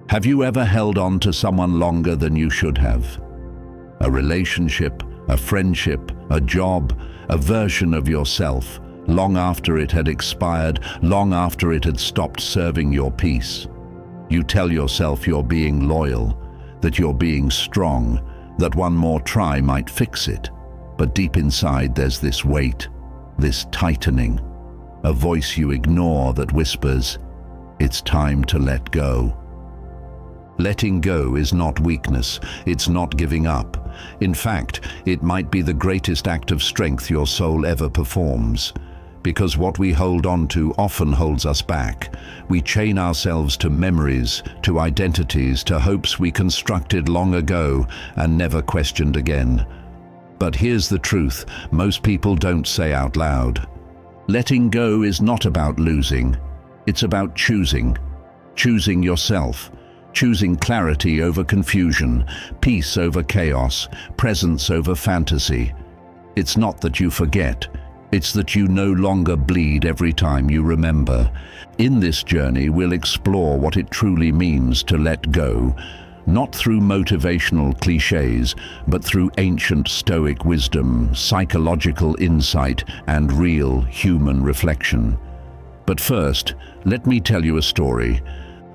Have you ever held on to someone longer than you should have? A relationship, a friendship, a job, a version of yourself, long after it had expired, long after it had stopped serving your peace. You tell yourself you're being loyal, that you're being strong, that one more try might fix it. But deep inside there's this weight, this tightening, a voice you ignore that whispers, "It's time to let go." Letting go is not weakness, it's not giving up. In fact, it might be the greatest act of strength your soul ever performs. Because what we hold on to often holds us back. We chain ourselves to memories, to identities, to hopes we constructed long ago and never questioned again. But here's the truth, most people don't say out loud. Letting go is not about losing, it's about choosing. Choosing yourself. Choosing clarity over confusion, peace over chaos, presence over fantasy. It's not that you forget, it's that you no longer bleed every time you remember. In this journey, we'll explore what it truly means to let go, not through motivational cliches, but through ancient Stoic wisdom, psychological insight, and real human reflection. But first, let me tell you a story.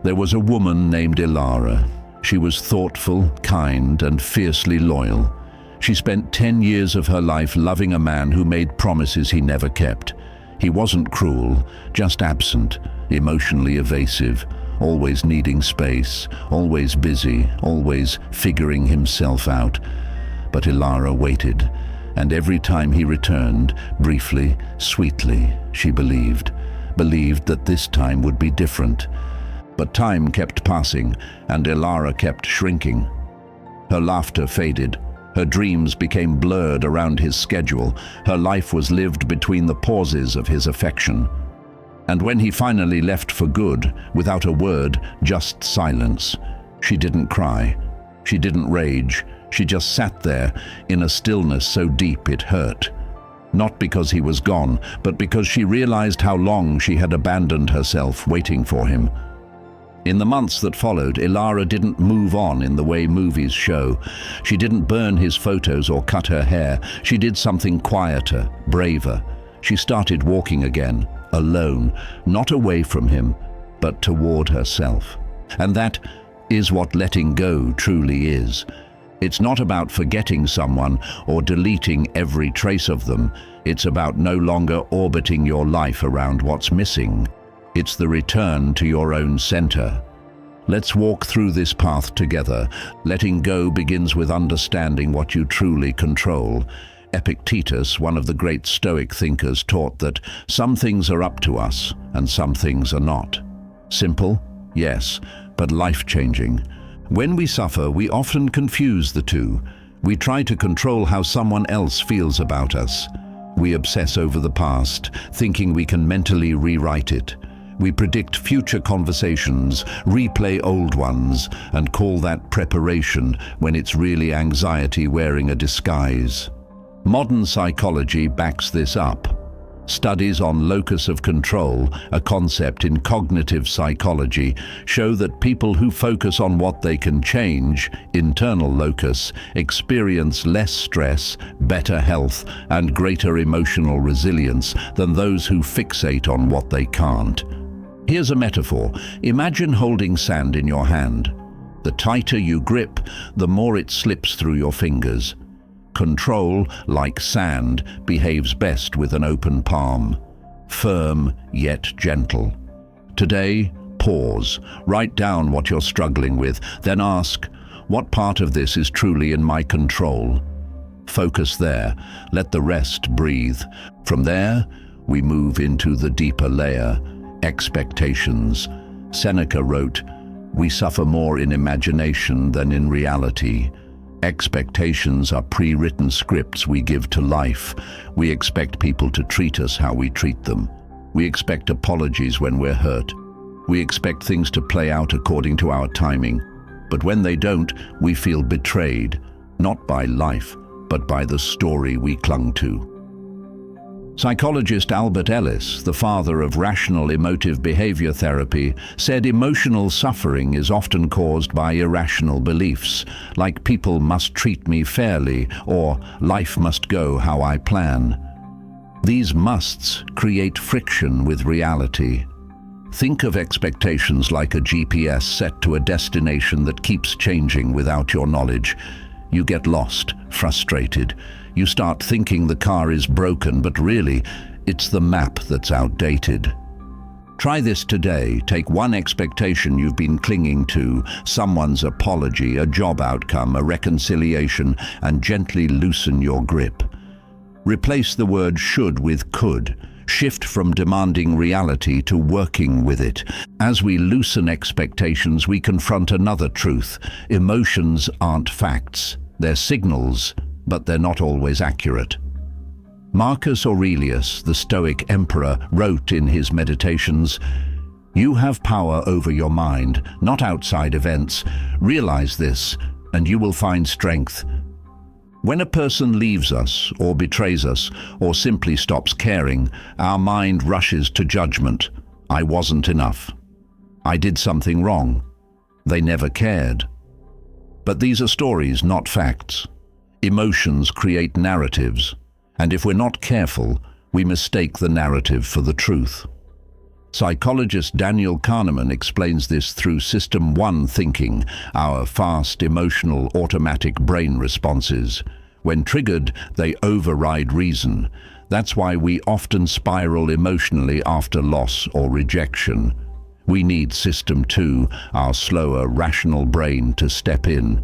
There was a woman named Ilara. She was thoughtful, kind, and fiercely loyal. She spent 10 years of her life loving a man who made promises he never kept. He wasn't cruel, just absent, emotionally evasive, always needing space, always busy, always figuring himself out. But Ilara waited, and every time he returned, briefly, sweetly, she believed that this time would be different. But time kept passing, and Ilara kept shrinking. Her laughter faded. Her dreams became blurred around his schedule. Her life was lived between the pauses of his affection. And when he finally left for good, without a word, just silence, she didn't cry. She didn't rage. She just sat there, in a stillness so deep it hurt. Not because he was gone, but because she realized how long she had abandoned herself waiting for him. In the months that followed, Ilara didn't move on in the way movies show. She didn't burn his photos or cut her hair. She did something quieter, braver. She started walking again, alone, not away from him, but toward herself. And that is what letting go truly is. It's not about forgetting someone or deleting every trace of them. It's about no longer orbiting your life around what's missing. It's the return to your own center. Let's walk through this path together. Letting go begins with understanding what you truly control. Epictetus, one of the great Stoic thinkers, taught that some things are up to us and some things are not. Simple? Yes, but life-changing. When we suffer, we often confuse the two. We try to control how someone else feels about us. We obsess over the past, thinking we can mentally rewrite it. We predict future conversations, replay old ones, and call that preparation when it's really anxiety wearing a disguise. Modern psychology backs this up. Studies on locus of control, a concept in cognitive psychology, show that people who focus on what they can change, internal locus, experience less stress, better health, and greater emotional resilience than those who fixate on what they can't. Here's a metaphor. Imagine holding sand in your hand. The tighter you grip, the more it slips through your fingers. Control, like sand, behaves best with an open palm. Firm, yet gentle. Today, pause. Write down what you're struggling with, then ask, what part of this is truly in my control? Focus there. Let the rest breathe. From there, we move into the deeper layer. Expectations. Seneca wrote, "We suffer more in imagination than in reality." Expectations are pre-written scripts we give to life. We expect people to treat us how we treat them. We expect apologies when we're hurt. We expect things to play out according to our timing. But when they don't, we feel betrayed, not by life, but by the story we clung to. Psychologist Albert Ellis, the father of rational emotive behavior therapy, said emotional suffering is often caused by irrational beliefs, like people must treat me fairly or life must go how I plan. These musts create friction with reality. Think of expectations like a GPS set to a destination that keeps changing without your knowledge. You get lost, frustrated. You start thinking the car is broken, but really, it's the map that's outdated. Try this today. Take one expectation you've been clinging to, someone's apology, a job outcome, a reconciliation, and gently loosen your grip. Replace the word should with could. Shift from demanding reality to working with it. As we loosen expectations, we confront another truth. Emotions aren't facts. They're signals, but they're not always accurate. Marcus Aurelius, the Stoic emperor, wrote in his Meditations, "You have power over your mind, not outside events. Realize this, and you will find strength." When a person leaves us, or betrays us, or simply stops caring, our mind rushes to judgment. I wasn't enough. I did something wrong. They never cared. But these are stories, not facts. Emotions create narratives, and if we're not careful, we mistake the narrative for the truth. Psychologist Daniel Kahneman explains this through System 1 thinking, our fast, emotional, automatic brain responses. When triggered, they override reason. That's why we often spiral emotionally after loss or rejection. We need System 2, our slower, rational brain, to step in.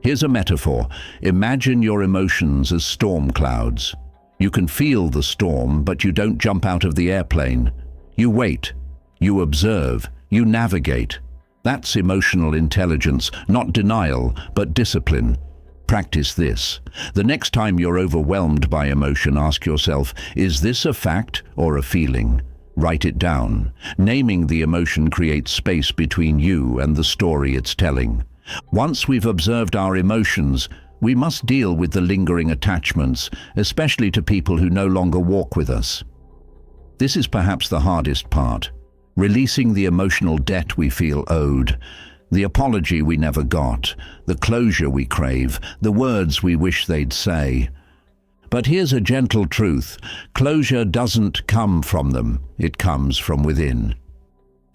Here's a metaphor. Imagine your emotions as storm clouds. You can feel the storm, but you don't jump out of the airplane. You wait, you observe, you navigate. That's emotional intelligence, not denial, but discipline. Practice this. The next time you're overwhelmed by emotion, ask yourself, is this a fact or a feeling? Write it down. Naming the emotion creates space between you and the story it's telling. Once we've observed our emotions, we must deal with the lingering attachments, especially to people who no longer walk with us. This is perhaps the hardest part, releasing the emotional debt we feel owed, the apology we never got, the closure we crave, the words we wish they'd say. But here's a gentle truth. Closure doesn't come from them, it comes from within.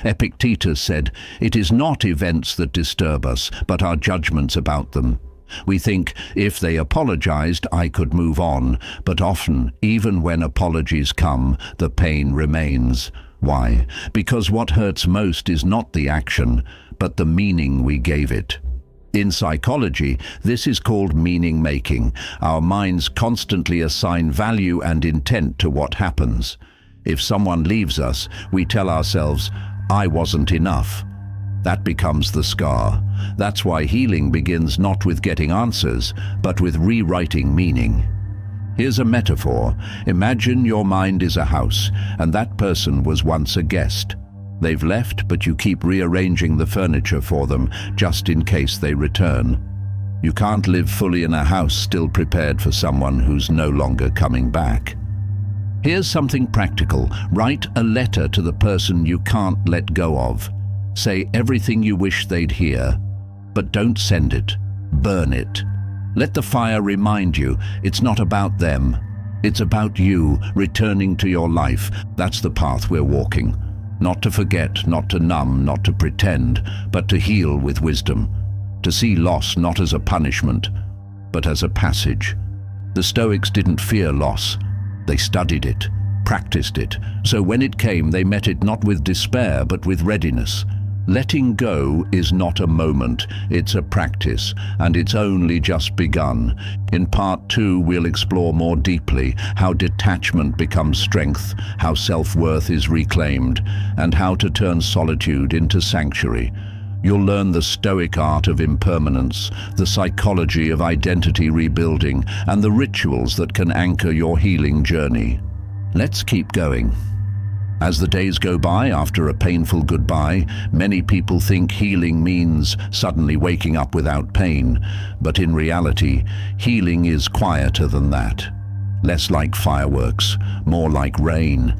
Epictetus said, "It is not events that disturb us, but our judgments about them." We think, if they apologized, I could move on, but often, even when apologies come, the pain remains. Why? Because what hurts most is not the action, but the meaning we gave it. In psychology, this is called meaning making. Our minds constantly assign value and intent to what happens. If someone leaves us, we tell ourselves, I wasn't enough. That becomes the scar. That's why healing begins not with getting answers, but with rewriting meaning. Here's a metaphor. Imagine your mind is a house, and that person was once a guest. They've left, but you keep rearranging the furniture for them, just in case they return. You can't live fully in a house still prepared for someone who's no longer coming back. Here's something practical. Write a letter to the person you can't let go of. Say everything you wish they'd hear, but don't send it. Burn it. Let the fire remind you it's not about them. It's about you returning to your life. That's the path we're walking. Not to forget, not to numb, not to pretend, but to heal with wisdom. To see loss not as a punishment, but as a passage. The Stoics didn't fear loss. They studied it, practiced it, so when it came they met it not with despair but with readiness. Letting go is not a moment, it's a practice, and it's only just begun. In part 2 we'll explore more deeply how detachment becomes strength, how self-worth is reclaimed, and how to turn solitude into sanctuary. You'll learn the Stoic art of impermanence, the psychology of identity rebuilding, and the rituals that can anchor your healing journey. Let's keep going. As the days go by after a painful goodbye, many people think healing means suddenly waking up without pain, but in reality, healing is quieter than that. less like fireworks, more like rain.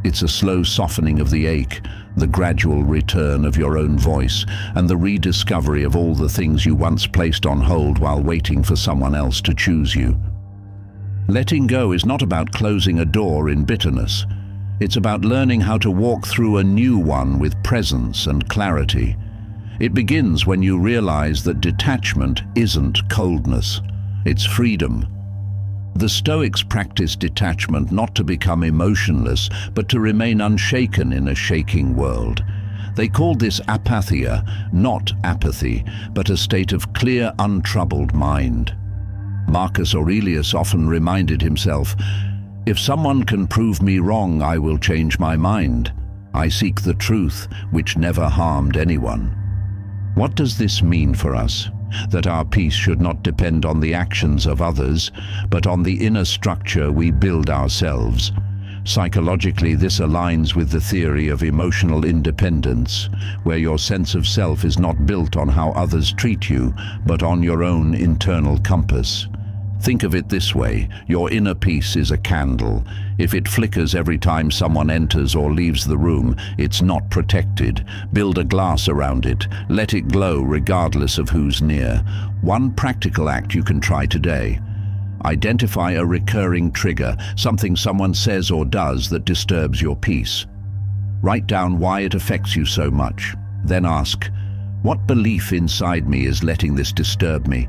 It's a slow softening of the ache, the gradual return of your own voice, and the rediscovery of all the things you once placed on hold while waiting for someone else to choose you. Letting go is not about closing a door in bitterness. It's about learning how to walk through a new one with presence and clarity. It begins when you realize that detachment isn't coldness, it's freedom. The Stoics practiced detachment not to become emotionless, but to remain unshaken in a shaking world. They called this apatheia, not apathy, but a state of clear, untroubled mind. Marcus Aurelius often reminded himself, "If someone can prove me wrong, I will change my mind. I seek the truth, which never harmed anyone." What does this mean for us? That our peace should not depend on the actions of others, but on the inner structure we build ourselves. Psychologically, this aligns with the theory of emotional independence, where your sense of self is not built on how others treat you, but on your own internal compass. Think of it this way: your inner peace is a candle. If it flickers every time someone enters or leaves the room, it's not protected. Build a glass around it. Let it glow regardless of who's near. One practical act you can try today. Identify a recurring trigger, something someone says or does that disturbs your peace. Write down why it affects you so much. Then ask, what belief inside me is letting this disturb me?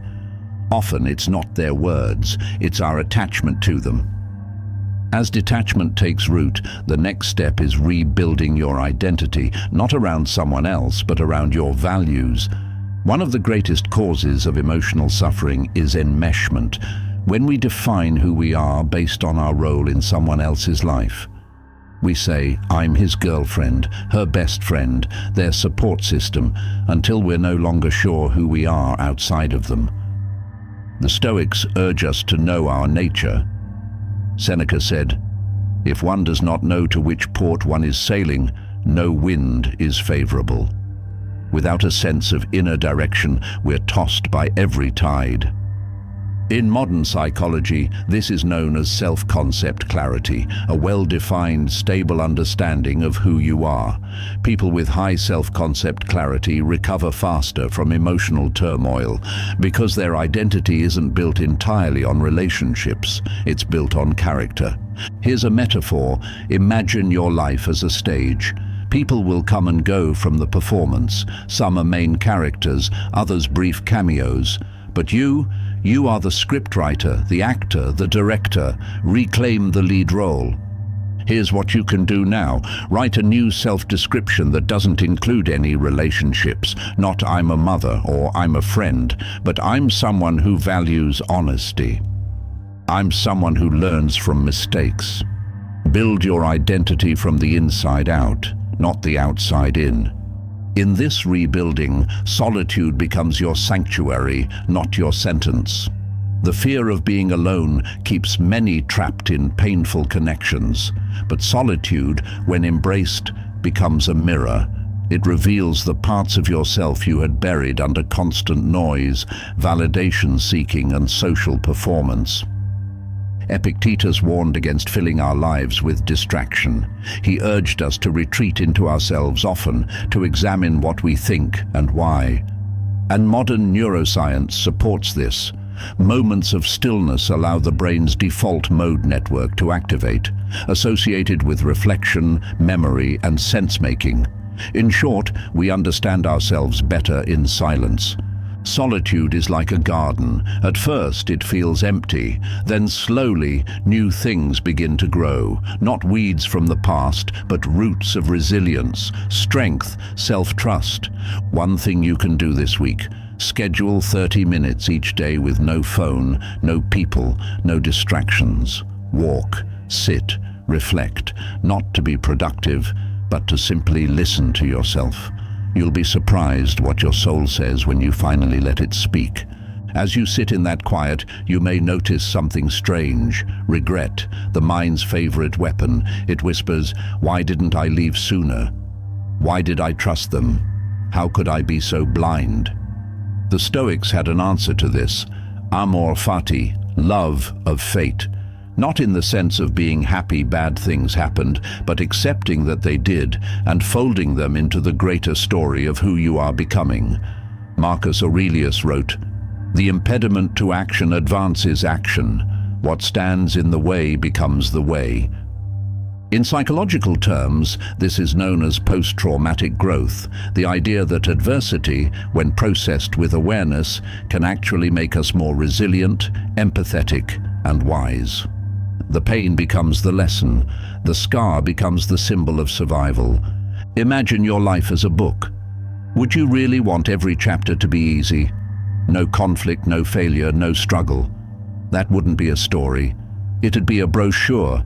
Often it's not their words, it's our attachment to them. As detachment takes root, the next step is rebuilding your identity, not around someone else, but around your values. One of the greatest causes of emotional suffering is enmeshment, when we define who we are based on our role in someone else's life. We say, "I'm his girlfriend, her best friend, their support system," until we're no longer sure who we are outside of them. The Stoics urge us to know our nature. Seneca said, "If one does not know to which port one is sailing, no wind is favorable." Without a sense of inner direction, we're tossed by every tide. In modern psychology, this is known as self-concept clarity, a well-defined, stable understanding of who you are. People with high self-concept clarity recover faster from emotional turmoil because their identity isn't built entirely on relationships, it's built on character. Here's a metaphor: imagine your life as a stage. People will come and go from the performance. Some are main characters, others brief cameos. But you are the scriptwriter, the actor, the director. Reclaim the lead role. Here's what you can do now. Write a new self-description that doesn't include any relationships. Not "I'm a mother" or "I'm a friend," but "I'm someone who values honesty. I'm someone who learns from mistakes." Build your identity from the inside out, not the outside in. In this rebuilding, solitude becomes your sanctuary, not your sentence. The fear of being alone keeps many trapped in painful connections, but solitude, when embraced, becomes a mirror. It reveals the parts of yourself you had buried under constant noise, validation seeking, and social performance. Epictetus warned against filling our lives with distraction. He urged us to retreat into ourselves often, to examine what we think and why. And modern neuroscience supports this. Moments of stillness allow the brain's default mode network to activate, associated with reflection, memory, and sense-making. In short, we understand ourselves better in silence. Solitude is like a garden. At first it feels empty, then slowly new things begin to grow. Not weeds from the past, but roots of resilience, strength, self-trust. One thing you can do this week: schedule 30 minutes each day with no phone, no people, no distractions. Walk, sit, reflect, not to be productive, but to simply listen to yourself. You'll be surprised what your soul says when you finally let it speak. As you sit in that quiet, you may notice something strange. Regret, the mind's favorite weapon. It whispers, "Why didn't I leave sooner? Why did I trust them? How could I be so blind?" The Stoics had an answer to this: amor fati, love of fate. Not in the sense of being happy bad things happened, but accepting that they did and folding them into the greater story of who you are becoming. Marcus Aurelius wrote, "The impediment to action advances action. What stands in the way becomes the way." In psychological terms, this is known as post-traumatic growth, the idea that adversity, when processed with awareness, can actually make us more resilient, empathetic, and wise. The pain becomes the lesson, the scar becomes the symbol of survival. Imagine your life as a book. Would you really want every chapter to be easy? No conflict, no failure, no struggle. That wouldn't be a story. It'd be a brochure.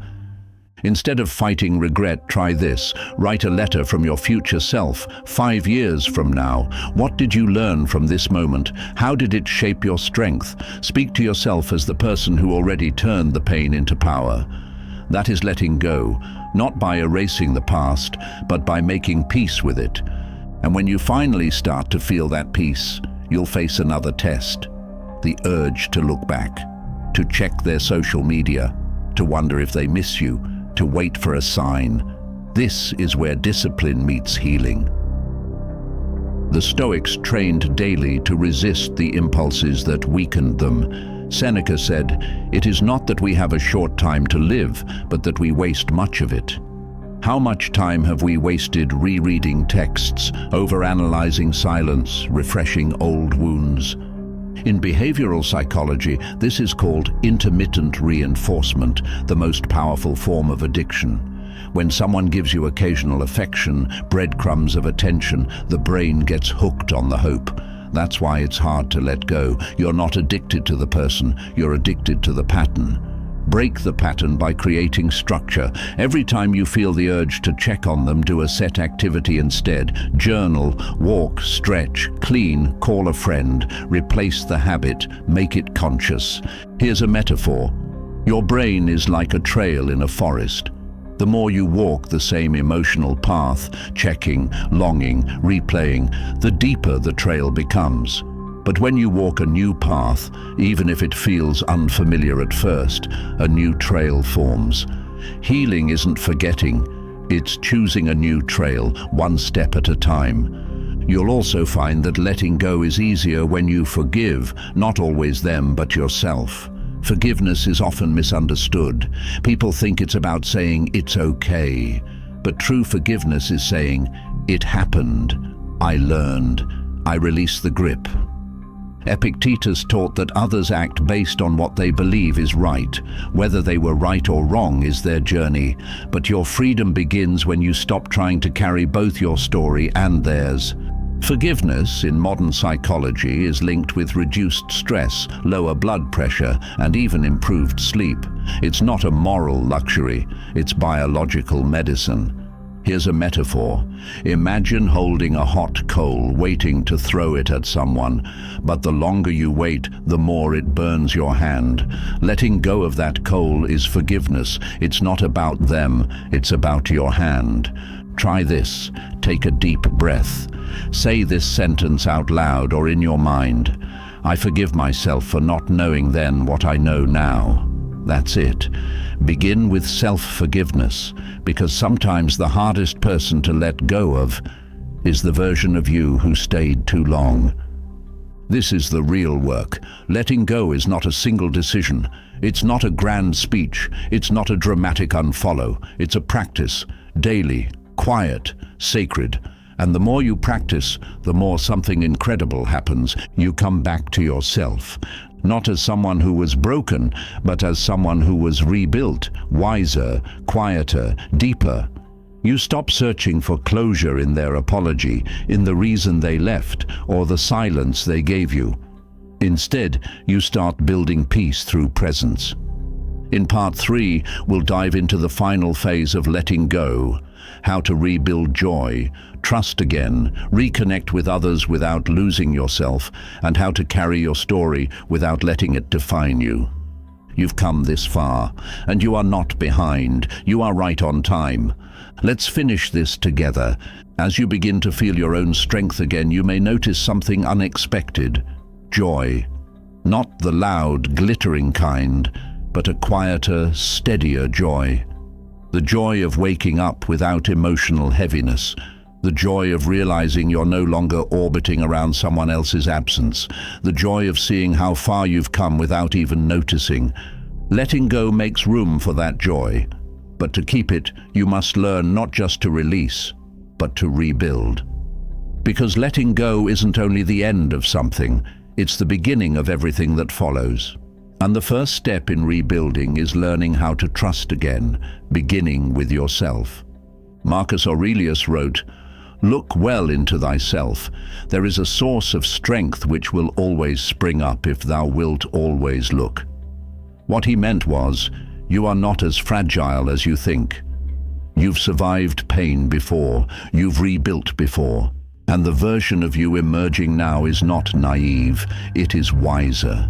Instead of fighting regret, try this. Write a letter from your future self, 5 years from now. What did you learn from this moment? How did it shape your strength? Speak to yourself as the person who already turned the pain into power. That is letting go, not by erasing the past, but by making peace with it. And when you finally start to feel that peace, you'll face another test. The urge to look back, to check their social media, to wonder if they miss you, to wait for a sign. This is where discipline meets healing. The Stoics trained daily to resist the impulses that weakened them. Seneca said, "It is not that we have a short time to live, but that we waste much of it." How much time have we wasted rereading texts, overanalyzing silence, refreshing old wounds? In behavioral psychology, this is called intermittent reinforcement, the most powerful form of addiction. When someone gives you occasional affection, breadcrumbs of attention, the brain gets hooked on the hope. That's why it's hard to let go. You're not addicted to the person, you're addicted to the pattern. Break the pattern by creating structure. Every time you feel the urge to check on them, do a set activity instead. Journal, walk, stretch, clean, call a friend. Replace the habit, make it conscious. Here's a metaphor. Your brain is like a trail in a forest. The more you walk the same emotional path, checking, longing, replaying, the deeper the trail becomes. But when you walk a new path, even if it feels unfamiliar at first, a new trail forms. Healing isn't forgetting, it's choosing a new trail, one step at a time. You'll also find that letting go is easier when you forgive, not always them, but yourself. Forgiveness is often misunderstood. People think it's about saying it's okay. But true forgiveness is saying, it happened, I learned, I release the grip. Epictetus taught that others act based on what they believe is right. Whether they were right or wrong is their journey, but your freedom begins when you stop trying to carry both your story and theirs. Forgiveness, in modern psychology, is linked with reduced stress, lower blood pressure, and even improved sleep. It's not a moral luxury, it's biological medicine. Here's a metaphor. Imagine holding a hot coal, waiting to throw it at someone, but the longer you wait, the more it burns your hand. Letting go of that coal is forgiveness. It's not about them, it's about your hand. Try this. Take a deep breath. Say this sentence out loud or in your mind. I forgive myself for not knowing then what I know now. That's it. Begin with self-forgiveness, because sometimes the hardest person to let go of is the version of you who stayed too long. This is the real work. Letting go is not a single decision. It's not a grand speech. It's not a dramatic unfollow. It's a practice, daily, quiet, sacred. And the more you practice, the more something incredible happens. You come back to yourself. Not as someone who was broken, but as someone who was rebuilt, wiser, quieter, deeper. You stop searching for closure in their apology, in the reason they left, or the silence they gave you. Instead, you start building peace through presence. In part 3, we'll dive into the final phase of letting go, how to rebuild joy, trust again, reconnect with others without losing yourself, and how to carry your story without letting it define you. You've come this far, and you are not behind. You are right on time. Let's finish this together. As you begin to feel your own strength again, you may notice something unexpected. Joy. Not the loud, glittering kind, but a quieter, steadier joy. The joy of waking up without emotional heaviness. The joy of realizing you're no longer orbiting around someone else's absence. The joy of seeing how far you've come without even noticing. Letting go makes room for that joy. But to keep it, you must learn not just to release, but to rebuild. Because letting go isn't only the end of something, it's the beginning of everything that follows. And the first step in rebuilding is learning how to trust again, beginning with yourself. Marcus Aurelius wrote, "Look well into thyself. There is a source of strength which will always spring up if thou wilt always look." What he meant was, you are not as fragile as you think. You've survived pain before, you've rebuilt before, and the version of you emerging now is not naive, it is wiser.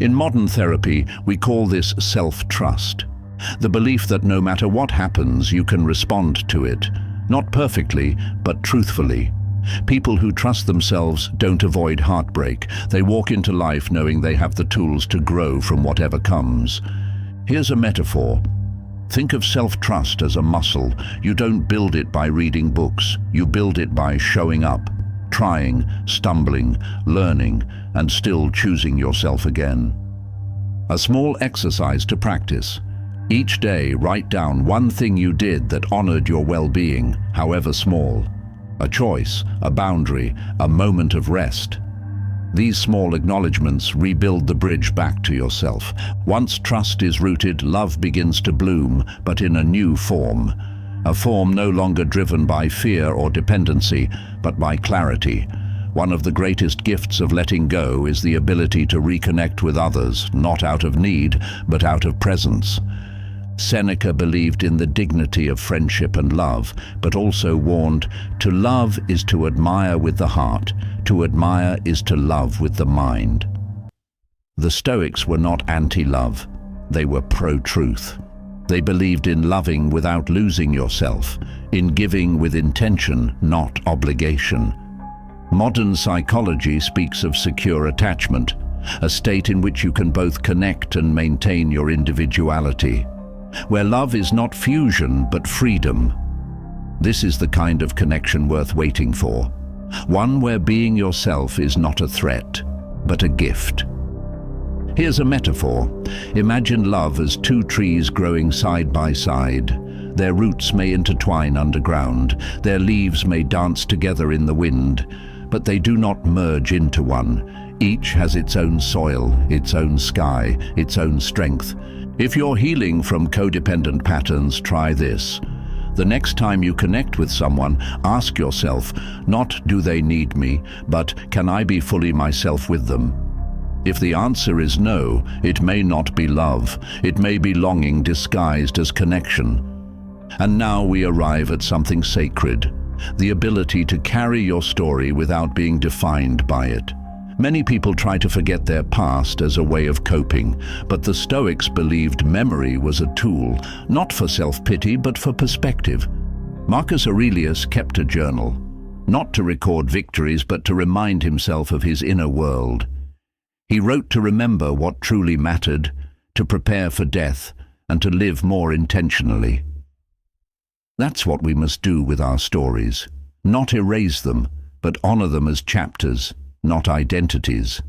In modern therapy, we call this self-trust. The belief that no matter what happens, you can respond to it. Not perfectly, but truthfully. People who trust themselves don't avoid heartbreak. They walk into life knowing they have the tools to grow from whatever comes. Here's a metaphor. Think of self-trust as a muscle. You don't build it by reading books. You build it by showing up, trying, stumbling, learning, and still choosing yourself again. A small exercise to practice. Each day, write down one thing you did that honored your well-being, however small. A choice, a boundary, a moment of rest. These small acknowledgements rebuild the bridge back to yourself. Once trust is rooted, love begins to bloom, but in a new form. A form no longer driven by fear or dependency, but by clarity. One of the greatest gifts of letting go is the ability to reconnect with others, not out of need, but out of presence. Seneca believed in the dignity of friendship and love, but also warned, to love is to admire with the heart, to admire is to love with the mind. The Stoics were not anti-love, they were pro-truth. They believed in loving without losing yourself, in giving with intention, not obligation. Modern psychology speaks of secure attachment, a state in which you can both connect and maintain your individuality, where love is not fusion but freedom. This is the kind of connection worth waiting for, one where being yourself is not a threat, but a gift. Here's a metaphor. Imagine love as two trees growing side by side. Their roots may intertwine underground, their leaves may dance together in the wind, but they do not merge into one. Each has its own soil, its own sky, its own strength. If you're healing from codependent patterns, try this. The next time you connect with someone, ask yourself, not do they need me, but can I be fully myself with them? If the answer is no, it may not be love. It may be longing disguised as connection. And now we arrive at something sacred, the ability to carry your story without being defined by it. Many people try to forget their past as a way of coping, but the Stoics believed memory was a tool, not for self-pity but for perspective. Marcus Aurelius kept a journal, not to record victories but to remind himself of his inner world. He wrote to remember what truly mattered, to prepare for death, and to live more intentionally. That's what we must do with our stories, not erase them, but honor them as chapters, not identities.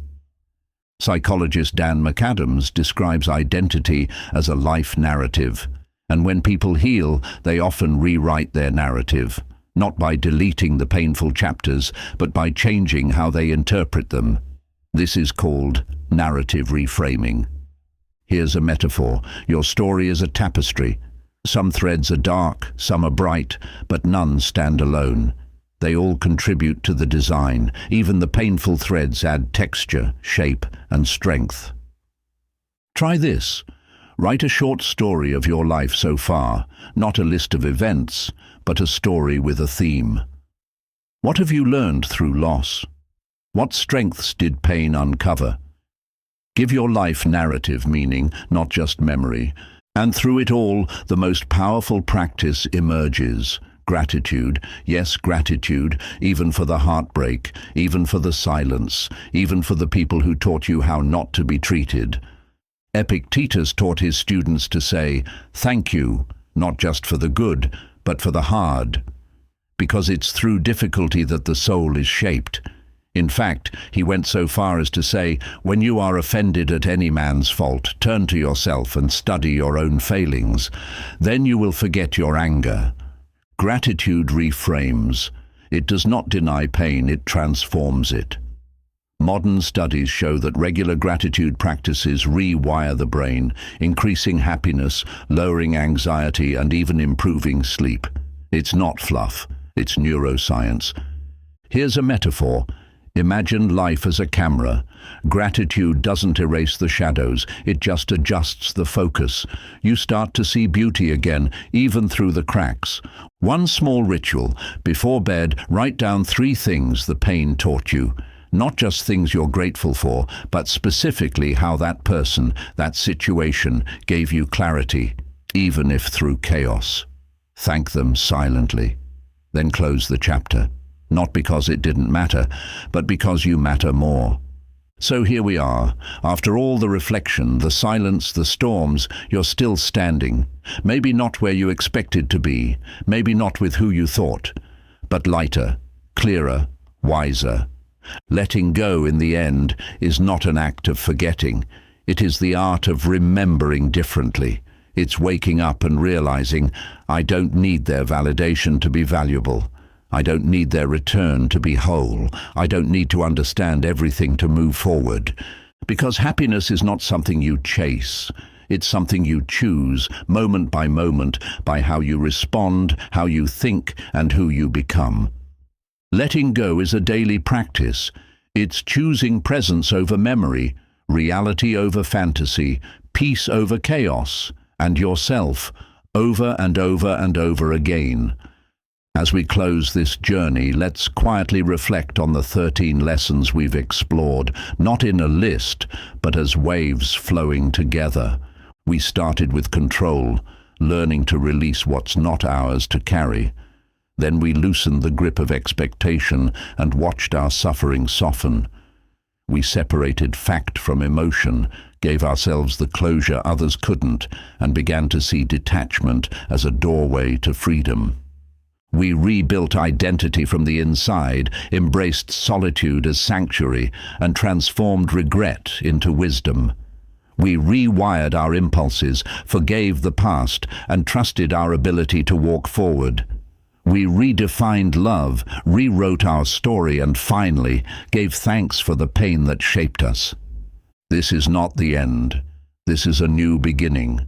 Psychologist Dan McAdams describes identity as a life narrative, and when people heal, they often rewrite their narrative, not by deleting the painful chapters, but by changing how they interpret them. This is called narrative reframing. Here's a metaphor. Your story is a tapestry. Some threads are dark, some are bright, but none stand alone. They all contribute to the design. Even the painful threads add texture, shape, and strength. Try this. Write a short story of your life so far, not a list of events, but a story with a theme. What have you learned through loss? What strengths did pain uncover? Give your life narrative meaning, not just memory. And through it all, the most powerful practice emerges. Gratitude, yes, gratitude, even for the heartbreak, even for the silence, even for the people who taught you how not to be treated. Epictetus taught his students to say, "Thank you, not just for the good, but for the hard," because it's through difficulty that the soul is shaped. In fact, he went so far as to say, when you are offended at any man's fault, turn to yourself and study your own failings. Then you will forget your anger. Gratitude reframes. It does not deny pain, it transforms it. Modern studies show that regular gratitude practices rewire the brain, increasing happiness, lowering anxiety, and even improving sleep. It's not fluff, it's neuroscience. Here's a metaphor. Imagine life as a camera. Gratitude doesn't erase the shadows, it just adjusts the focus. You start to see beauty again, even through the cracks. One small ritual. Before bed, write down 3 things the pain taught you. Not just things you're grateful for, but specifically how that person, that situation, gave you clarity, even if through chaos. Thank them silently. Then close the chapter. Not because it didn't matter, but because you matter more. So here we are. After all the reflection, the silence, the storms, you're still standing. Maybe not where you expected to be, maybe not with who you thought, but lighter, clearer, wiser. Letting go, in the end, is not an act of forgetting. It is the art of remembering differently. It's waking up and realizing, I don't need their validation to be valuable. I don't need their return to be whole. I don't need to understand everything to move forward. Because happiness is not something you chase. It's something you choose, moment by moment, by how you respond, how you think, and who you become. Letting go is a daily practice. It's choosing presence over memory, reality over fantasy, peace over chaos, and yourself, over and over and over again. As we close this journey, let's quietly reflect on the 13 lessons we've explored, not in a list, but as waves flowing together. We started with control, learning to release what's not ours to carry. Then we loosened the grip of expectation and watched our suffering soften. We separated fact from emotion, gave ourselves the closure others couldn't, and began to see detachment as a doorway to freedom. We rebuilt identity from the inside, embraced solitude as sanctuary, and transformed regret into wisdom. We rewired our impulses, forgave the past, and trusted our ability to walk forward. We redefined love, rewrote our story, and finally gave thanks for the pain that shaped us. This is not the end. This is a new beginning.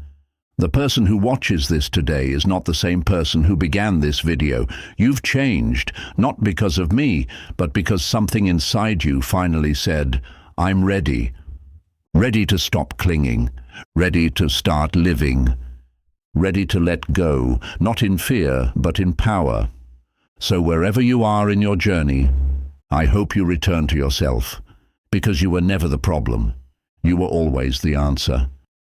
The person who watches this today is not the same person who began this video. You've changed, not because of me, but because something inside you finally said, I'm ready. Ready to stop clinging, ready to start living. Ready to let go, not in fear, but in power. So wherever you are in your journey, I hope you return to yourself, because you were never the problem. You were always the answer.